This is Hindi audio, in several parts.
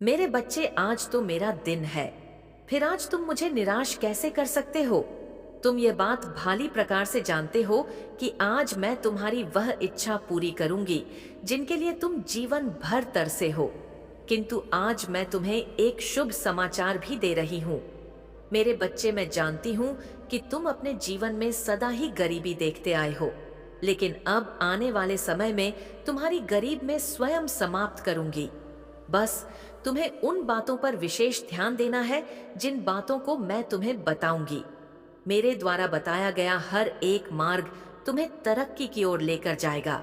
मेरे बच्चे, आज तो मेरा दिन है, फिर आज तुम मुझे निराश कैसे कर सकते हो? तुम ये बात भाली प्रकार से जानते हो कि आज मैं तुम्हारी वह इच्छा पूरी करूंगी जिनके लिए तुम जीवन भर तरसे हो। किंतु आज मैं तुम्हें एक शुभ समाचार भी दे रही हूँ। मेरे बच्चे, मैं जानती हूँ कि तुम अपने जीवन में सदा ही गरीबी देखते आए हो, लेकिन अब आने वाले समय में तुम्हारी गरीब में स्वयं समाप्त करूंगी। बस तुम्हें उन बातों पर विशेष ध्यान देना है जिन बातों को मैं तुम्हें बताऊंगी। मेरे द्वारा बताया गया हर एक मार्ग तुम्हें तरक्की की ओर लेकर जाएगा।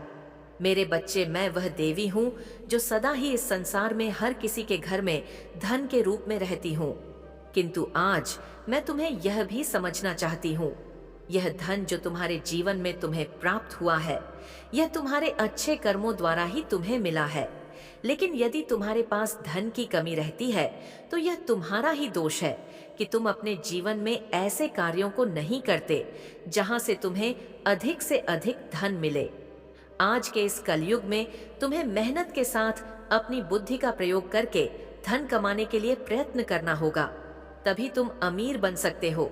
मेरे बच्चे, मैं वह देवी हूँ जो सदा ही इस संसार में हर किसी के घर में धन के रूप में रहती हूँ। किंतु आज मैं तुम्हें यह भी समझना चाहती हूँ, यह धन जो तुम्हारे जीवन में तुम्हें प्राप्त हुआ है, यह तुम्हारे अच्छे कर्मों द्वारा ही तुम्हें मिला है। लेकिन यदि तुम्हारे पास धन की कमी रहती है तो यह तुम्हारा ही दोष है कि तुम अपने जीवन में ऐसे कार्यों को नहीं करते जहां से तुम्हें अधिक से अधिक धन मिले। आज के इस कलयुग में तुम्हें मेहनत के साथ अपनी बुद्धि का प्रयोग करके धन कमाने के लिए प्रयत्न करना होगा, तभी तुम अमीर बन सकते हो।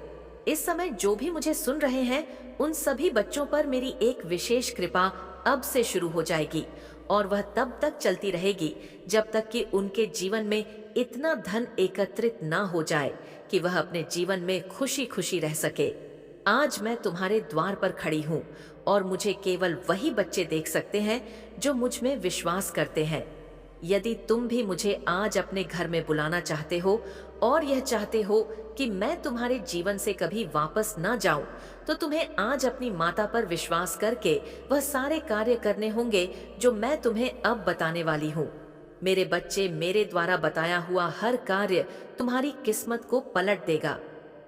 इस समय जो भी मुझे सुन रहे हैं, उन सभी बच्चों पर मेरी एक विशेष कृपा अब से शुरू हो जाएगी और वह तब तक चलती रहेगी जब तक कि उनके जीवन में इतना धन एकत्रित ना हो जाए कि वह अपने जीवन में खुशी खुशी रह सके। आज मैं तुम्हारे द्वार पर खड़ी हूँ और मुझे केवल वही बच्चे देख सकते हैं जो मुझ में विश्वास करते हैं। यदि तुम भी मुझे आज अपने घर में बुलाना चाहते हो और यह चाहते हो कि मैं तुम्हारे जीवन से कभी वापस ना जाऊं, तो तुम्हें आज अपनी माता पर विश्वास करके वह सारे कार्य करने होंगे जो मैं तुम्हें अब बताने वाली हूँ। मेरे बच्चे, मेरे द्वारा बताया हुआ हर कार्य तुम्हारी किस्मत को पलट देगा।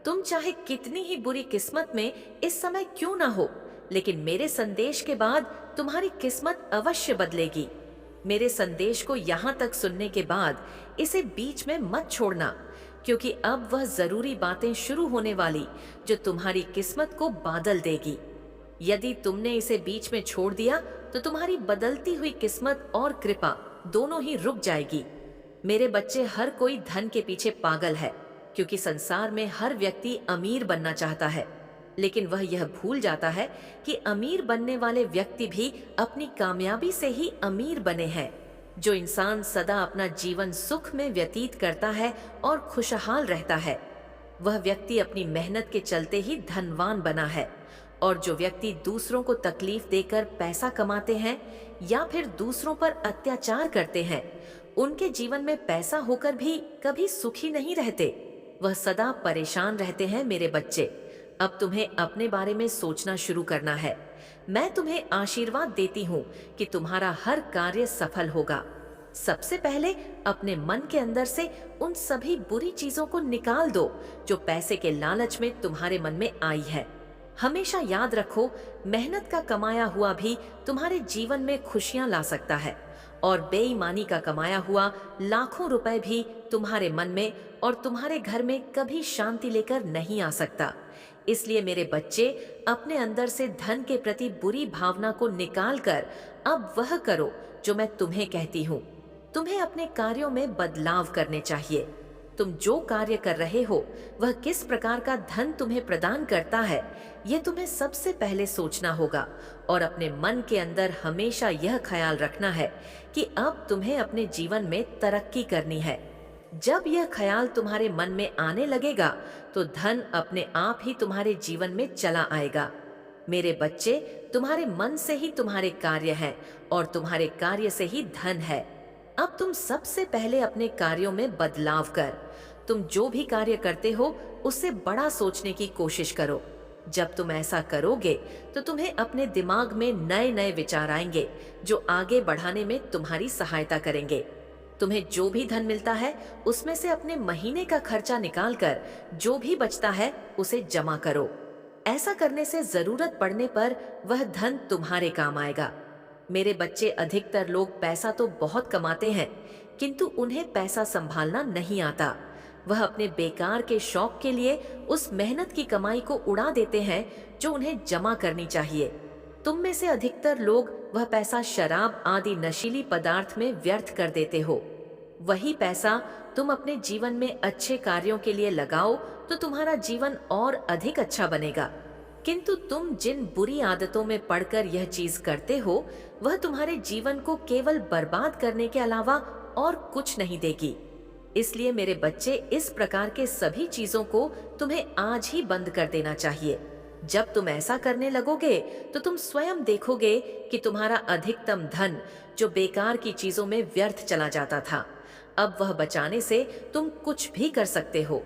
तुम चाहे कितनी ही बुरी किस्मत में इस समय क्यों ना हो, लेकिन मेरे संदेश के बाद तुम्हारी किस्मत अवश्य बदलेगी। मेरे संदेश को यहाँ तक सुनने के बाद इसे बीच में मत छोड़ना, क्योंकि अब वह जरूरी बातें शुरू होने वाली जो तुम्हारी किस्मत को बादल देगी। यदि तुमने इसे बीच में छोड़ दिया तो तुम्हारी बदलती हुई किस्मत और कृपा दोनों ही रुक जाएगी। मेरे बच्चे, हर कोई धन के पीछे पागल है, क्योंकि संसार में हर व्यक्ति अमीर बनना चाहता है, लेकिन वह यह भूल जाता है कि अमीर बनने वाले व्यक्ति भी अपनी कामयाबी से ही अमीर बने हैं। जो इंसान सदा अपना जीवन सुख में व्यतीत करता है और खुशहाल रहता है, वह व्यक्ति अपनी मेहनत के चलते ही धनवान बना है। और जो व्यक्ति दूसरों को तकलीफ देकर पैसा कमाते हैं या फिर दूसरों पर अत्याचार करते हैं, उनके जीवन में पैसा होकर भी कभी सुखी नहीं रहते, वह सदा परेशान रहते हैं। मेरे बच्चे, अब तुम्हें अपने बारे में सोचना शुरू करना है। मैं तुम्हें आशीर्वाद देती हूँ कि तुम्हारा हर कार्य सफल होगा। सबसे पहले अपने मन के अंदर से उन सभी बुरी चीजों को निकाल दो जो पैसे के लालच में तुम्हारे मन में आई है। हमेशा याद रखो, मेहनत का कमाया हुआ भी तुम्हारे जीवन में खुशियां ला सकता है, और बेईमानी का कमाया हुआ लाखों रुपए भी तुम्हारे मन में और तुम्हारे घर में कभी शांति लेकर नहीं आ सकता। इसलिए मेरे बच्चे, अपने अंदर से धन के प्रति बुरी भावना को निकालकर अब वह करो जो मैं तुम्हें कहती हूँ। तुम्हें अपने कार्यों में बदलाव करने चाहिए। तुम जो कार्य कर रहे हो वह किस प्रकार का धन तुम्हें प्रदान करता है, यह तुम्हें सबसे पहले सोचना होगा, और अपने मन के अंदर हमेशा यह ख्याल रखना है कि अब तुम्हें अपने जीवन में तरक्की करनी है। जब यह ख्याल तुम्हारे मन में आने लगेगा तो धन अपने आप ही तुम्हारे जीवन में चला आएगा। मेरे बच्चे, तुम्हारे मन से ही तुम्हारे कार्य हैं और तुम्हारे कार्य से ही धन है। अब तुम सबसे पहले अपने कार्यों में बदलाव कर। तुम जो भी कार्य करते हो उससे बड़ा सोचने की कोशिश करो। जब तुम ऐसा करोगे तो तुम्हें अपने दिमाग में नए नए विचार आएंगे जो आगे बढ़ाने में तुम्हारी सहायता करेंगे। तुम्हें जो भी धन मिलता है उसमें से अपने महीने का खर्चा निकालकर जो भी बचता है उसे जमा करो। ऐसा करने से जरूरत पड़ने पर वह धन तुम्हारे काम आएगा। मेरे बच्चे, अधिकतर लोग पैसा तो बहुत कमाते हैं, किंतु उन्हें पैसा संभालना नहीं आता। वह अपने बेकार के शौक के लिए उस मेहनत की कमाई को उड़ा देते हैं जो उन्हें जमा करनी चाहिए। तुम में से अधिकतर लोग वह पैसा शराब आदि नशीली पदार्थ में व्यर्थ कर देते हो। वही पैसा तुम अपने जीवन में अच्छे कार्यों के लिए लगाओ तो तुम्हारा जीवन और अधिक अच्छा बनेगा। किंतु तुम जिन बुरी आदतों में पड़कर यह चीज करते हो, वह तुम्हारे जीवन को केवल बर्बाद करने के अलावा और कुछ नहीं देगी। इसलिए मेरे बच्चे, इस प्रकार के सभी चीजों को तुम्हें आज ही बंद कर देना चाहिए। जब तुम ऐसा करने लगोगे तो तुम स्वयं देखोगे कि तुम्हारा अधिकतम धन जो बेकार की चीजों में व्यर्थ चला जाता था, अब वह बचाने से तुम कुछ भी कर सकते हो।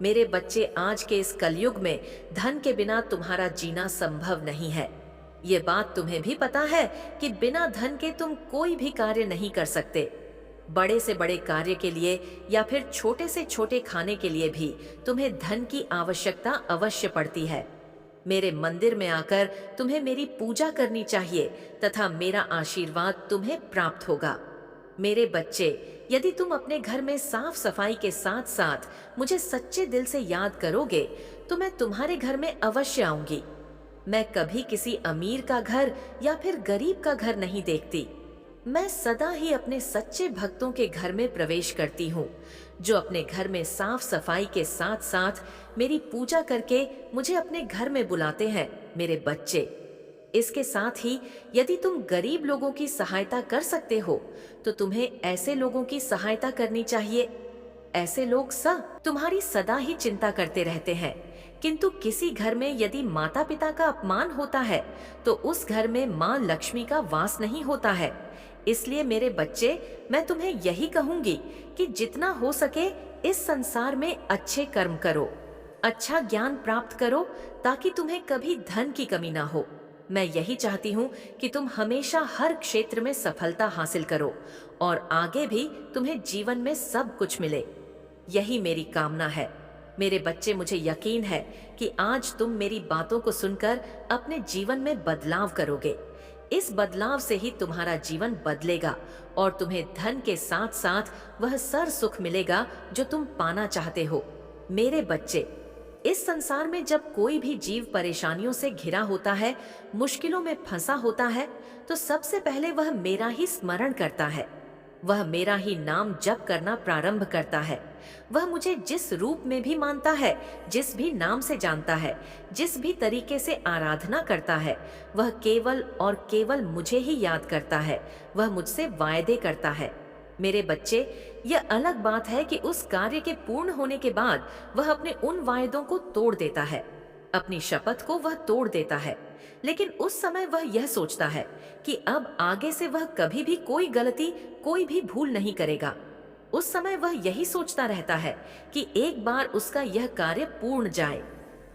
मेरे बच्चे, आज के इस कलयुग में धन के बिना तुम्हारा जीना संभव नहीं है। ये बात तुम्हें भी पता है कि बिना धन के तुम कोई भी कार्य नहीं कर सकते। बड़े से बड़े कार्य के लिए या फिर छोटे से छोटे खाने के लिए भी तुम्हें धन की आवश्यकता अवश्य पड़ती है। मेरे मंदिर में आकर तुम्हें मेरी पूजा करनी चाहिए तथा मेरा आशीर्वाद तुम्हें प्राप्त होगा। मेरे बच्चे, यदि तुम अपने घर में साफ सफाई के साथ साथ मुझे सच्चे दिल से याद करोगे तो मैं तुम्हारे घर में अवश्य आऊंगी। मैं कभी किसी अमीर का घर या फिर गरीब का घर नहीं देखती। मैं सदा ही अपने सच्चे भक्तों के घर में प्रवेश करती हूँ, जो अपने घर में साफ सफाई के साथ साथ मेरी पूजा करके मुझे अपने घर में बुलाते हैं। मेरे बच्चे, इसके साथ ही यदि तुम गरीब लोगों की सहायता कर सकते हो तो तुम्हें ऐसे लोगों की सहायता करनी चाहिए। ऐसे लोग तुम्हारी सदा ही चिंता करते रहते हैं, किंतु किसी घर में यदि माता पिता का अपमान होता है तो उस घर में माँ लक्ष्मी का वास नहीं होता है। इसलिए मेरे बच्चे, मैं तुम्हें यही कहूंगी कि जितना हो सके इस संसार में अच्छे कर्म करो, अच्छा ज्ञान प्राप्त करो, ताकि तुम्हें कभी धन की कमी ना हो। मैं यही चाहती हूँ कि तुम हमेशा हर क्षेत्र में सफलता हासिल करो और आगे भी तुम्हें जीवन में सब कुछ मिले। यही मेरी कामना है। मेरे बच्चे, मुझे यकीन है कि आज तुम मेरी बातों को सुनकर अपने जीवन में बदलाव करोगे। इस बदलाव से ही तुम्हारा जीवन बदलेगा और तुम्हें धन के साथ साथ वह सर सुख मिलेगा जो तुम पाना चाहते हो। मेरे बच्चे, इस संसार में जब कोई भी जीव परेशानियों से घिरा होता है, मुश्किलों में फंसा होता है, तो सबसे पहले वह मेरा ही स्मरण करता है। वह मेरा ही नाम जप करना प्रारंभ करता है। वह मुझे जिस रूप में भी मानता है, जिस भी नाम से जानता है, जिस भी तरीके से आराधना करता है, वह केवल और केवल मुझे ही याद करता है। वह मुझसे वायदे करता है। मेरे बच्चे, यह अलग बात है कि उस कार्य के पूर्ण होने के बाद वह अपने उन वायदों को तोड़ देता है, अपनी शपथ को वह तोड़ देता है। लेकिन उस समय वह यह सोचता है कि अब आगे से वह कभी भी कोई गलती, कोई भी भूल नहीं करेगा। उस समय वह यही सोचता रहता है कि एक बार उसका यह कार्य पूर्ण जाए,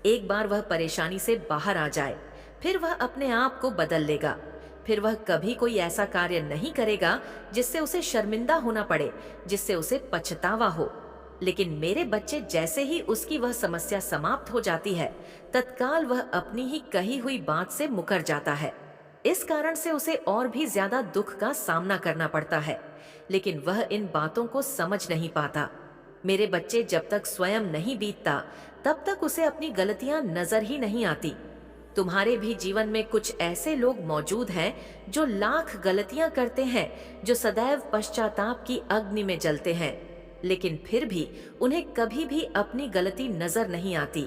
एक बार वह परेशानी से बाहर आ जाए, फिर वह अपने आप को बदल लेगा। फिर वह कभी कोई ऐसा कार्य नहीं करेगा जिससे उसे शर्मिंदा होना पड़े, जिससे उसे पछतावा हो। लेकिन मेरे बच्चे, जैसे ही उसकी वह समस्या समाप्त हो जाती है, तत्काल वह अपनी ही कही हुई बात से मुकर जाता है। इस कारण से उसे और भी ज्यादा दुख का सामना करना पड़ता है, लेकिन वह इन बातों को समझ नहीं पाता। मेरे बच्चे, जब तक स्वयं नहीं बीतता तब तक उसे अपनी गलतियां नजर ही नहीं आती। तुम्हारे भी जीवन में कुछ ऐसे लोग मौजूद हैं जो लाख गलतियां करते हैं, जो सदैव पश्चाताप की अग्नि में जलते हैं, लेकिन फिर भी उन्हें कभी भी अपनी गलती नजर नहीं आती।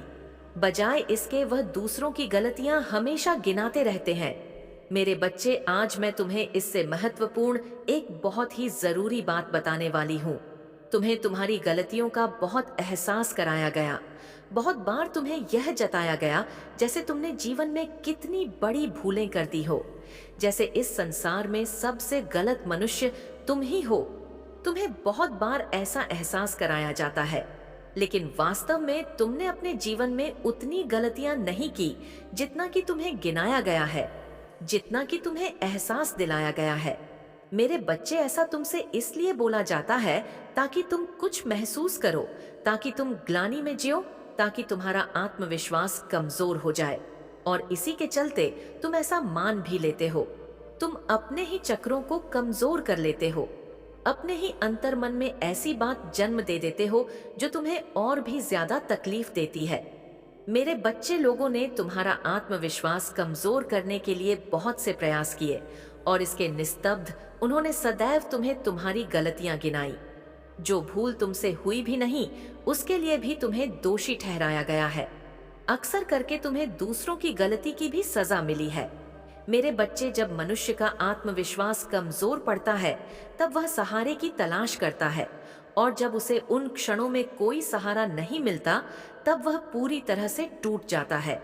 बजाय इसके वह दूसरों की गलतियां हमेशा गिनाते रहते हैं। मेरे बच्चे, आज मैं तुम्हें इससे महत्वपूर्ण एक बहुत ही जरूरी बात बताने वाली हूँ। तुम्हें तुम्हारी गलतियों का बहुत एहसास कराया गया। बहुत बार तुम्हें यह जताया गया जैसे तुमने जीवन में कितनी बड़ी भूलें कर दी हो, जैसे इस संसार में सबसे गलत मनुष्य तुम ही हो। तुम्हें बहुत बार ऐसा एहसास कराया जाता है, लेकिन वास्तव में तुमने अपने जीवन में उतनी गलतियां नहीं की जितना कि तुम्हें गिनाया गया है, जितना कि तुम्हें एहसास दिलाया गया है। मेरे बच्चे, ऐसा तुमसे इसलिए बोला जाता है ताकि तुम कुछ महसूस करो, ताकि तुम ग्लानि में जियो, ताकि तुम्हारा आत्मविश्वास कमजोर हो जाए। और इसी के चलते तुम ऐसा मान भी लेते हो। तुम अपने ही चक्रों को कमजोर कर लेते हो, अपने ही अंतर्मन में ऐसी बात जन्म दे देते हो जो तुम्हें और भी ज्यादा तकलीफ देती है। मेरे बच्चे, लोगों ने तुम्हारा आत्मविश्वास कमजोर करने के लिए बहुत से प्रयास किए और इसके निस्तब्ध उन्होंने सदैव तुम्हें तुम्हारी गलतियां गिनाई। जो भूल तुमसे हुई भी नहीं, उसके लिए भी तुम्हें दोषी ठहराया गया है। अक्सर करके तुम्हें दूसरों की गलती की भी सजा मिली है। मेरे बच्चे, जब मनुष्य का आत्मविश्वास कमजोर पड़ता है, तब वह सहारे की तलाश करता है, और जब उसे उन क्षणों में कोई सहारा नहीं मिलता, तब वह पूरी तरह से टूट जाता है।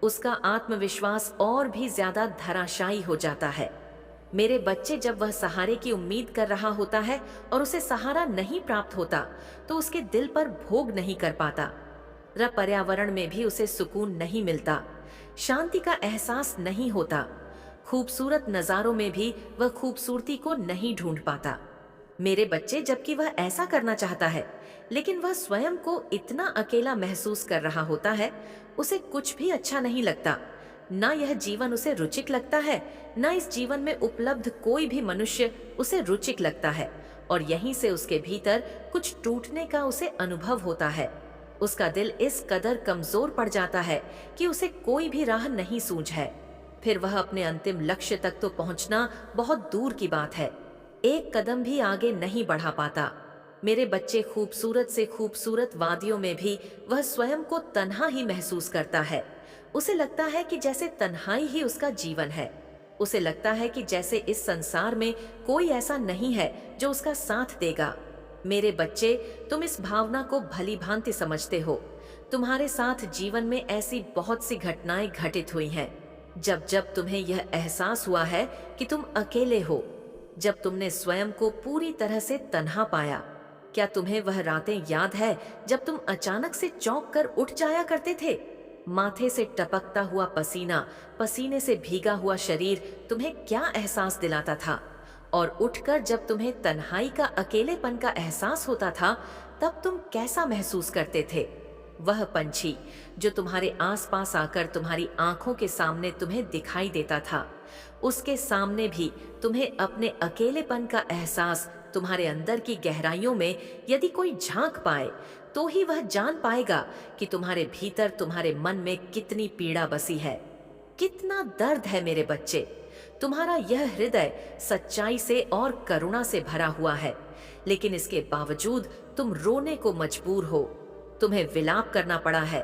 उसका आत्मविश्वास और भी ज्यादा धराशायी हो जाता है। मेरे बच्चे, जब वह सहारे की उम्मीद कर रहा होता है और उसे सहारा नहीं प्राप्त होता, तो उसके दिल पर भोग नहीं कर पाता। पर्यावरण में भी उसे सुकून नहीं मिलता, शांति का एहसास नहीं होता। खूबसूरत नजारों में भी वह खूबसूरती को नहीं ढूंढ पाता। मेरे बच्चे, जबकि वह ऐसा करना चाहता है, लेकिन वह स्वयं को इतना अकेला महसूस कर रहा होता है, उसे कुछ भी अच्छा नहीं लगता। ना यह जीवन उसे रुचिक लगता है, ना इस जीवन में उपलब्ध कोई भी मनुष्य उसे रुचिक लगता है, और यहीं से उसके भीतर कुछ टूटने का उसे अनुभव होता है। उसका दिल इस कदर कमजोर पड़ जाता है कि उसे कोई भी राह नहीं सूझ है। फिर वह अपने अंतिम लक्ष्य तक तो पहुंचना बहुत दूर की बात है, एक कदम भी आगे नहीं बढ़ा पाता। मेरे बच्चे, खूबसूरत से खूबसूरत वादियों में भी वह स्वयं को तन्हा ही महसूस करता है। उसे लगता है कि जैसे तन्हाई ही उसका जीवन है। उसे लगता है कि जैसे इस संसार में कोई ऐसा नहीं है जो उसका साथ देगा। मेरे बच्चे, तुम इस भावना को भली भांति समझते हो। तुम्हारे साथ जीवन में ऐसी बहुत सी घटनाएं घटित हुई हैं, जब जब तुम्हें यह एहसास हुआ है कि तुम अकेले हो, जब तुमने स्वयं को पूरी तरह से तन्हा पाया। क्या तुम्हें वह रातें याद है जब तुम अचानक से चौंक कर उठ जाया करते थे? माथे से टपकता हुआ पसीना, पसीने से भीगा हुआ शरीर तुम्हें क्या एहसास दिलाता था? और उठकर जब तुम्हें तन्हाई का, अकेलेपन का एहसास होता था, तब तुम कैसा महसूस करते थे? वह पंछी जो तुम्हारे आसपास आकर तुम्हारी आंखों के सामने तुम्हें दिखाई देता था, उसके सामने भी तुम्हें अपने अकेलेपन का एहसास, तुम्हारे अंदर की गहराइयों में यदि कोई झांक पाए, तो ही वह जान पाएगा कि तुम्हारे भीतर, तुम्हारे मन में कितनी पीड़ा बसी है, कितना दर्द है। मेरे बच्चे, तुम्हारा यह हृदय सच्चाई से और करुणा से भरा हुआ है, लेकिन इसके बावजूद तुम रोने को मजबूर हो। तुम्हें विलाप करना पड़ा है।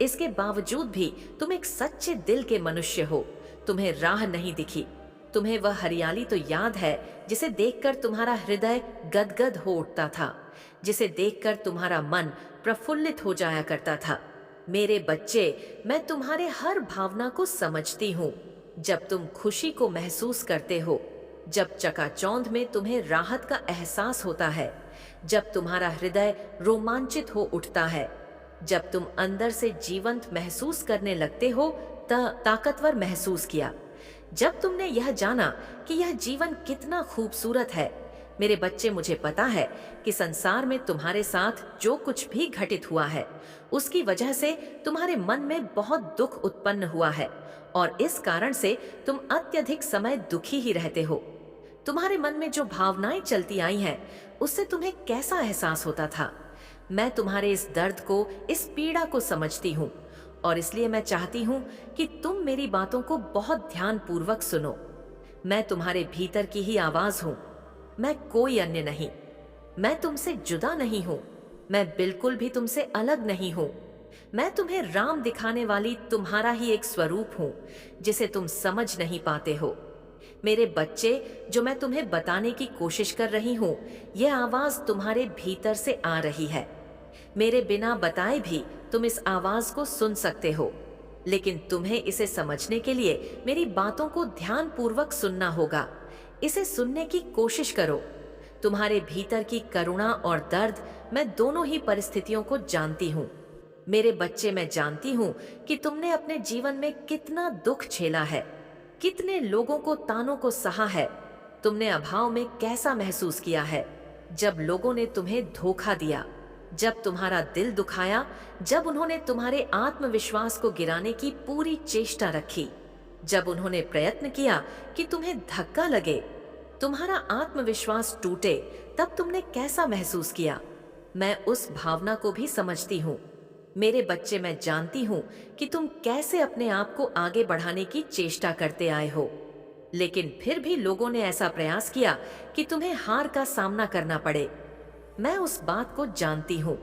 इसके बावजूद भी तुम एक सच्चे दिल के मनुष्य हो। तुम्हें राह नहीं दिखी। तुम्हें वह हरियाली तो याद है जिसे देखकर तुम्हारा हृदय गदगद हो उठता था, जिसे देखकर तुम्हारा मन प्रफुल्लित हो जाया करता था। मेरे बच्चे, मैं तुम्हारे हर भावना को समझती हूँ। जब तुम खुशी को महसूस करते हो, जब चकाचौंध में तुम्हें राहत का एहसास होता है, जब तुम्हारा हृदय रोमांचित हो उठता है, जब तुम अंदर से जीवंत महसूस करने लगते हो, ताकतवर महसूस किया, जब तुमने यह जाना कि यह जीवन कितना खूबसूरत है। मेरे बच्चे, मुझे पता है कि संसार में तुम्हारे साथ जो कुछ भी घटित हुआ है, उसकी वजह से तुम्हारे मन में बहुत दुख उत्पन्न हुआ है, और इस कारण से तुम अत्यधिक समय दुखी ही रहते हो। तुम्हारे मन में जो भावनाएं चलती आई हैं, उससे तुम्हें कैसा एहसास होता था? मैं तुम्हारे इस दर्द को, इस पीड़ा को समझती हूँ, और इसलिए मैं चाहती हूँ कि तुम मेरी बातों को बहुत ध्यानपूर्वक सुनो। मैं तुम्हारे भीतर की ही आवाज हूँ, मैं कोई अन्य नहीं। मैं तुमसे जुदा नहीं हूँ, मैं बिल्कुल भी तुमसे अलग नहीं हूँ। मैं तुम्हें राम दिखाने वाली तुम्हारा ही एक स्वरूप हूँ, जिसे तुम समझ नहीं पाते हो। मेरे बच्चे, जो मैं तुम्हें बताने की कोशिश कर रही हूँ, यह आवाज तुम्हारे भीतर से आ रही है। मेरे बिना बताए भी तुम इस आवाज को सुन सकते हो, लेकिन तुम्हें इसे समझने के लिए मेरी बातों को ध्यानपूर्वक सुनना होगा। इसे सुनने की कोशिश करो। तुम्हारे भीतर की करुणा और दर्द, मैं दोनों ही परिस्थितियों को जानती हूँ। मेरे बच्चे, मैं जानती हूँ कि तुमने अपने जीवन में कितना दुख झेला है, कितने लोगों को, तानों को सहा है। तुमने अभाव में कैसा महसूस किया है, जब लोगों ने तुम्हें धोखा दिया, जब तुम्हारा दिल दुखाया, जब उन्होंने तुम्हारे आत्मविश्वास को गिराने की पूरी चेष्टा रखी, जब उन्होंने प्रयत्न किया कि तुम्हें धक्का लगे, तुम्हारा आत्मविश्वास टूटे, तब तुमने कैसा महसूस किया? मैं उस भावना को भी समझती हूँ। मेरे बच्चे, मैं जानती हूँ कि तुम कैसे अपने आप को आगे बढ़ाने की चेष्टा करते आए हो, लेकिन फिर भी लोगों ने ऐसा प्रयास किया कि तुम्हें हार का सामना करना पड़े। मैं उस बात को जानती हूँ,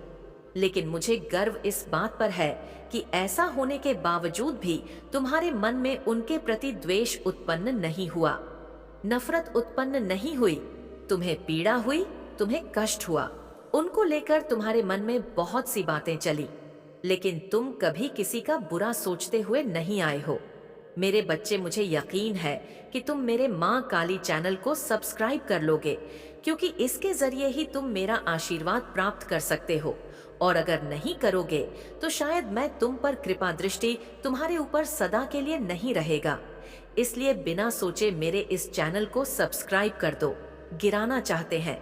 लेकिन मुझे गर्व इस बात पर है कि ऐसा होने के बावजूद भी तुम्हारे मन में उनके प्रति द्वेष उत्पन्न नहीं हुआ, नफरत उत्पन्न नहीं हुई। तुम्हें पीड़ा हुई, तुम्हें कष्ट हुआ, उनको लेकर तुम्हारे मन में बहुत सी बातें चली, लेकिन तुम कभी किसी का बुरा सोचते हुए नहीं आए हो। मेरे बच्चे, मुझे यकीन है कि तुम मेरे माँ काली चैनल को सब्सक्राइब कर लोगे, क्योंकि इसके जरिए ही तुम मेरा आशीर्वाद प्राप्त कर सकते हो। और अगर नहीं करोगे तो शायद मैं तुम पर कृपा दृष्टि तुम्हारे ऊपर सदा के लिए नहीं रहेगा। इसलिए बिना सोचे मेरे इस चैनल को सब्सक्राइब कर दो। गिराना चाहते हैं,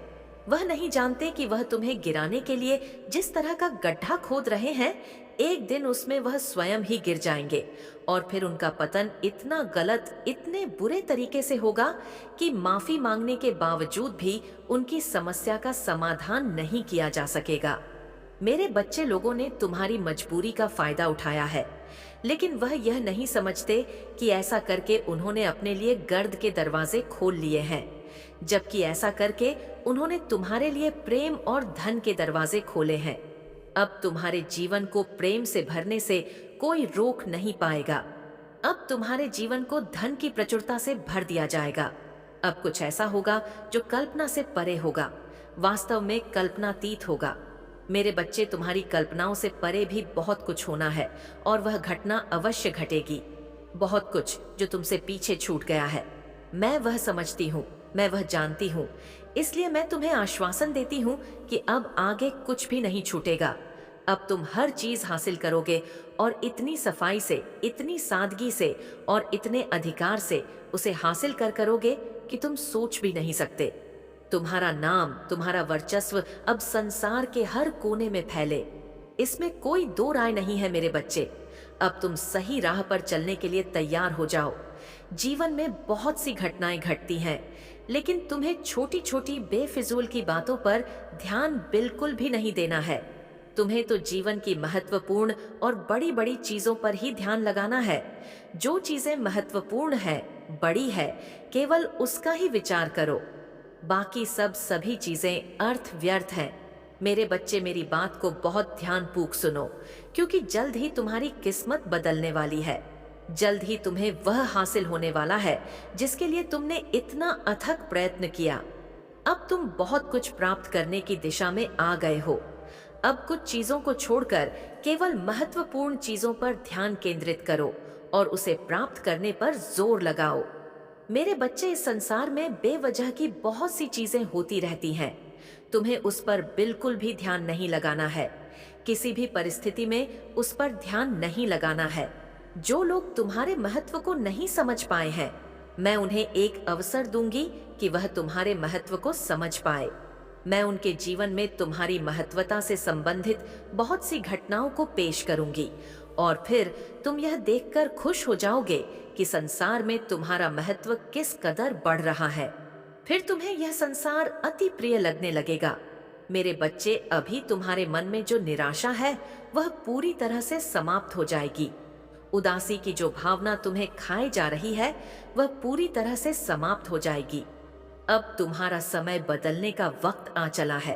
वह नहीं जानते कि वह तुम्हें गिराने के लिए जिस तरह का गड्ढा खोद रहे हैं, एक दिन उसमें वह स्वयं ही गिर जाएंगे और फिर उनका पतन इतना गलत, इतने बुरे तरीके से होगा कि माफी मांगने के बावजूद भी उनकी समस्या का समाधान नहीं किया जा सकेगा। मेरे बच्चे, लोगों ने तुम्हारी मजबूरी का फायदा उठाया है, लेकिन वह यह नहीं समझते कि ऐसा करके उन्होंने अपने लिए गर्द के दरवाजे खोल लिए हैं, जबकि ऐसा करके उन्होंने तुम्हारे लिए प्रेम और धन के दरवाजे खोले हैं। अब तुम्हारे जीवन को प्रेम से भरने से कोई रोक नहीं पाएगा। अब तुम्हारे जीवन को धन की प्रचुरता से भर दिया जाएगा। अब कुछ ऐसा होगा जो कल्पना से परे होगा, वास्तव में कल्पनातीत होगा। मेरे बच्चे, तुम्हारी कल्पनाओं से परे भी बहुत कुछ होना है और वह घटना अवश्य घटेगी। बहुत कुछ जो तुमसे पीछे छूट गया है, मैं वह समझती हूँ, मैं वह जानती हूँ। इसलिए मैं तुम्हें आश्वासन देती हूँ कि अब आगे कुछ भी नहीं छूटेगा। अब तुम हर चीज हासिल करोगे और इतनी सफाई से, इतनी सादगी से और इतने अधिकार से उसे हासिल करोगे कि तुम सोच भी नहीं सकते। तुम्हारा नाम, तुम्हारा वर्चस्व अब संसार के हर कोने में फैले, इसमें कोई दो राय नहीं है मेरे बच्चे। अब तुम सही राह पर चलने के लिए तैयार हो जाओ। जीवन में बहुत सी घटनाएं घटती हैं, लेकिन तुम्हें छोटी छोटी बेफिजूल की बातों पर ध्यान बिल्कुल भी नहीं देना है। तुम्हें तो जीवन की महत्वपूर्ण और बड़ी बड़ी चीजों पर ही ध्यान लगाना है। जो चीजें महत्वपूर्ण है, बड़ी है, केवल उसका ही विचार करो। बाकी सभी चीजें अर्थ व्यर्थ हैं। मेरे बच्चे, मेरी बात को बहुत ध्यानपूर्वक सुनो, क्योंकि जल्द ही तुम्हारी किस्मत बदलने वाली है। जल्द ही तुम्हें वह हासिल होने वाला है जिसके लिए तुमने इतना अथक प्रयत्न किया। अब तुम बहुत कुछ प्राप्त करने की दिशा में आ गए हो। अब कुछ चीजों को छोड़कर केवल महत्वपूर्ण चीजों पर ध्यान केंद्रित करो और उसे प्राप्त करने पर जोर लगाओ। मेरे बच्चे, इस संसार में बेवजह की बहुत सी चीजें होती रहती हैं। तुम्हें उस पर बिल्कुल भी ध्यान नहीं लगाना है। किसी भी परिस्थिति में उस पर ध्यान नहीं लगाना है। जो लोग तुम्हारे महत्व को नहीं समझ पाए हैं, मैं उन्हें एक अवसर दूंगी कि वह तुम्हारे महत्व को समझ पाए। मैं उनके जीवन में तुम्हारी महत्वता से संबंधित बहुत सी घटनाओं को पेश करूंगी और फिर तुम यह देखकर खुश हो जाओगे कि संसार में तुम्हारा महत्व किस कदर बढ़ रहा है। फिर तुम्हें यह संसार अति प्रिय लगने लगेगा। मेरे बच्चे, अभी तुम्हारे मन में जो निराशा है वह पूरी तरह से समाप्त हो जाएगी। उदासी की जो भावना तुम्हें खाए जा रही है वह पूरी तरह से समाप्त हो जाएगी। अब तुम्हारा समय बदलने का वक्त आ चला है।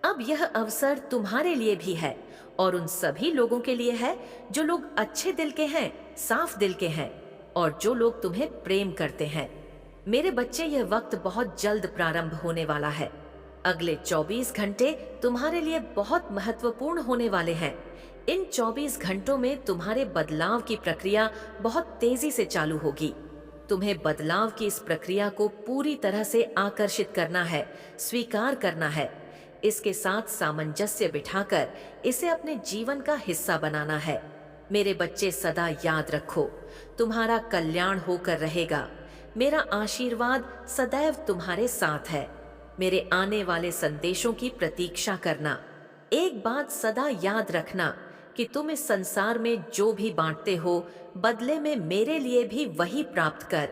अब यह अवसर तुम्हारे लिए भी है और उन सभी लोगों के लिए है जो लोग अच्छे दिल के हैं, साफ दिल के हैं और जो लोग तुम्हें प्रेम करते हैं। मेरे बच्चे, यह वक्त बहुत जल्द प्रारंभ होने वाला है। अगले 24 घंटे तुम्हारे लिए बहुत महत्वपूर्ण होने वाले हैं। इन 24 घंटों में तुम्हारे बदलाव की प्रक्रिया बहुत तेजी से चालू होगी। तुम्हें बदलाव की इस प्रक्रिया को पूरी तरह से आकर्षित करना है, स्वीकार करना है। इसके साथ सामंजस्य बिठाकर इसे अपने जीवन का हिस्सा बनाना है। मेरे बच्चे, सदा याद रखो, तुम्हारा कल्याण होकर रहेगा। मेरा आशीर्वाद सदैव तुम्हारे साथ है। मेरे आने वाले संदेशों की प्रतीक्षा करना। एक बात सदा याद रखना कि तुम इस संसार में जो भी बांटते हो, बदले में मेरे लिए भी वही प्राप्त कर